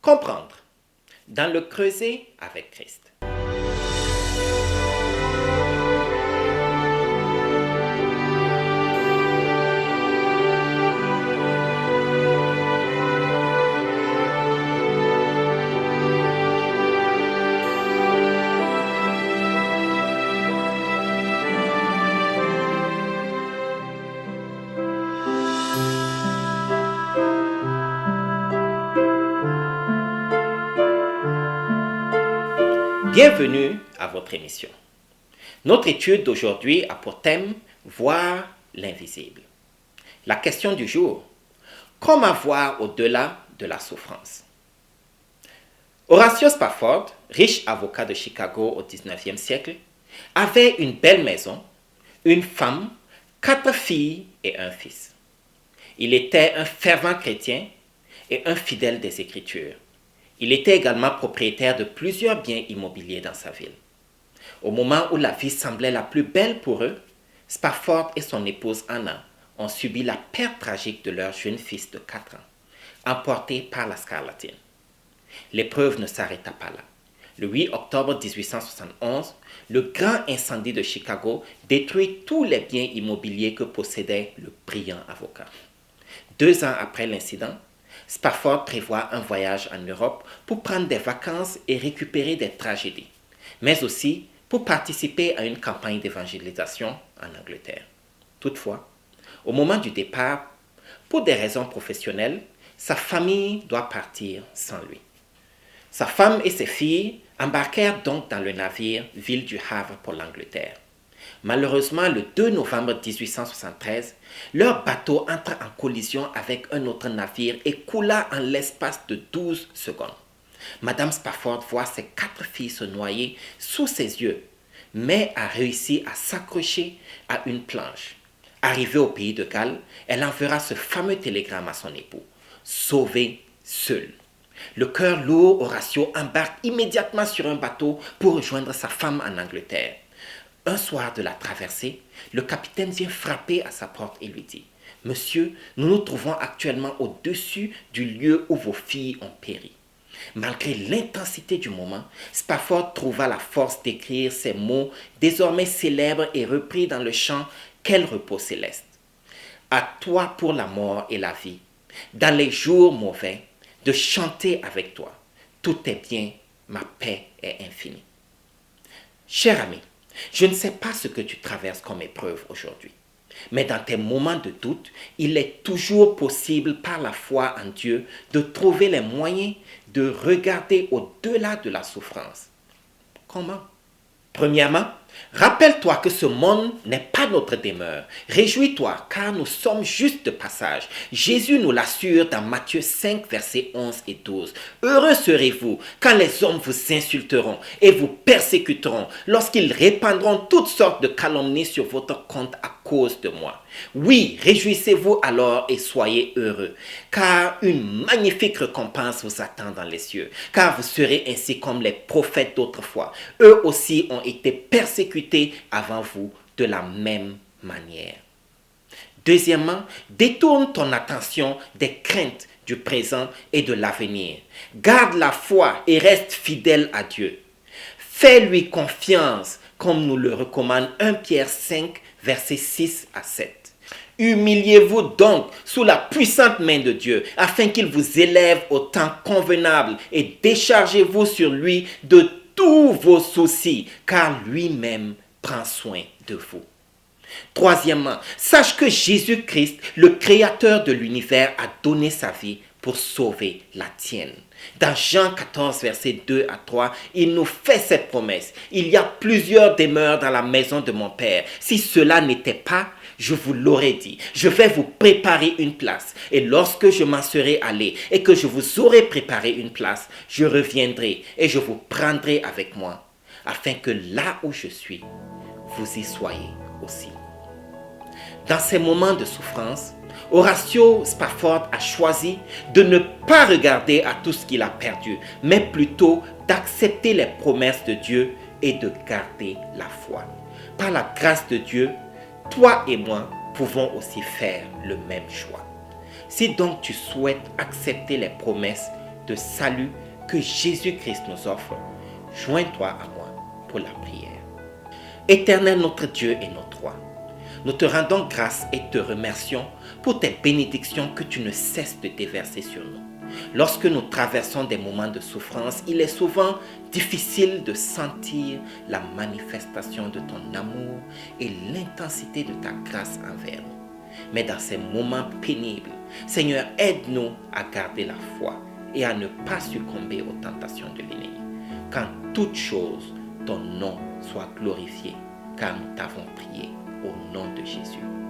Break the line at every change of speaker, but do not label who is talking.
Comprendre dans le creuset avec Christ. Bienvenue à votre émission. Notre étude d'aujourd'hui a pour thème « Voir l'invisible ». La question du jour, comment voir au-delà de la souffrance? Horatio Spafford, riche avocat de Chicago au 19e siècle, avait une belle maison, une femme, 4 filles et un fils. Il était un fervent chrétien et un fidèle des Écritures. Il était également propriétaire de plusieurs biens immobiliers dans sa ville. Au moment où la vie semblait la plus belle pour eux, Spafford et son épouse Anna ont subi la perte tragique de leur jeune fils de 4 ans, emporté par la scarlatine. L'épreuve ne s'arrêta pas là. Le 8 octobre 1871, le grand incendie de Chicago détruit tous les biens immobiliers que possédait le brillant avocat. 2 ans après l'incident, Spafford prévoit un voyage en Europe pour prendre des vacances et récupérer des tragédies, mais aussi pour participer à une campagne d'évangélisation en Angleterre. Toutefois, au moment du départ, pour des raisons professionnelles, sa famille doit partir sans lui. Sa femme et ses filles embarquèrent donc dans le navire Ville du Havre pour l'Angleterre. Malheureusement, le 2 novembre 1873, leur bateau entra en collision avec un autre navire et coula en l'espace de 12 secondes. Madame Spafford voit ses 4 filles se noyer sous ses yeux, mais a réussi à s'accrocher à une planche. Arrivée au pays de Galles, elle enverra ce fameux télégramme à son époux, « Sauvé seul ». Le cœur lourd, Horatio embarque immédiatement sur un bateau pour rejoindre sa femme en Angleterre. Un soir de la traversée, le capitaine vient frapper à sa porte et lui dit « Monsieur, nous nous trouvons actuellement au-dessus du lieu où vos filles ont péri. » Malgré l'intensité du moment, Spafford trouva la force d'écrire ces mots désormais célèbres et repris dans le chant « Quel repos céleste !» À toi pour la mort et la vie, dans les jours mauvais, de chanter avec toi. Tout est bien, ma paix est infinie. Cher ami, je ne sais pas ce que tu traverses comme épreuve aujourd'hui, mais dans tes moments de doute, il est toujours possible par la foi en Dieu de trouver les moyens de regarder au-delà de la souffrance. Comment? Premièrement, rappelle-toi que ce monde n'est pas notre demeure. Réjouis-toi, car nous sommes juste de passage. Jésus nous l'assure dans Matthieu 5, versets 11 et 12. Heureux serez-vous quand les hommes vous insulteront et vous persécuteront, lorsqu'ils répandront toutes sortes de calomnies sur votre compte à cause de moi. Oui, réjouissez-vous alors et soyez heureux, car une magnifique récompense vous attend dans les cieux, car vous serez ainsi comme les prophètes d'autrefois. Eux aussi ont été persécutés avant vous de la même manière. Deuxièmement, détourne ton attention des craintes du présent et de l'avenir. Garde la foi et reste fidèle à Dieu. Fais-lui confiance, comme nous le recommande 1 Pierre 5, versets 6 à 7. Humiliez-vous donc sous la puissante main de Dieu, afin qu'il vous élève au temps convenable, et déchargez-vous sur lui de tous vos soucis, car lui-même prend soin de vous. Troisièmement, sache que Jésus-Christ, le créateur de l'univers, a donné sa vie pour sauver la tienne. Dans Jean 14, versets 2 à 3, il nous fait cette promesse. Il y a plusieurs demeures dans la maison de mon Père. Si cela n'était pas, je vous l'aurais dit. Je vais vous préparer une place. Et lorsque je m'en serai allé et que je vous aurai préparé une place, je reviendrai et je vous prendrai avec moi, afin que là où je suis, vous y soyez aussi. Dans ces moments de souffrance, Horatio Spafford a choisi de ne pas regarder à tout ce qu'il a perdu, mais plutôt d'accepter les promesses de Dieu et de garder la foi. Par la grâce de Dieu, toi et moi pouvons aussi faire le même choix. Si donc tu souhaites accepter les promesses de salut que Jésus-Christ nous offre, joins-toi à moi pour la prière. Éternel notre Dieu et notre roi, nous te rendons grâce et te remercions pour tes bénédictions que tu ne cesses de déverser sur nous. Lorsque nous traversons des moments de souffrance, il est souvent difficile de sentir la manifestation de ton amour et l'intensité de ta grâce envers nous. Mais dans ces moments pénibles, Seigneur, aide-nous à garder la foi et à ne pas succomber aux tentations de l'ennemi. Qu'en toute chose, ton nom soit glorifié, car nous t'avons prié au nom de Jésus.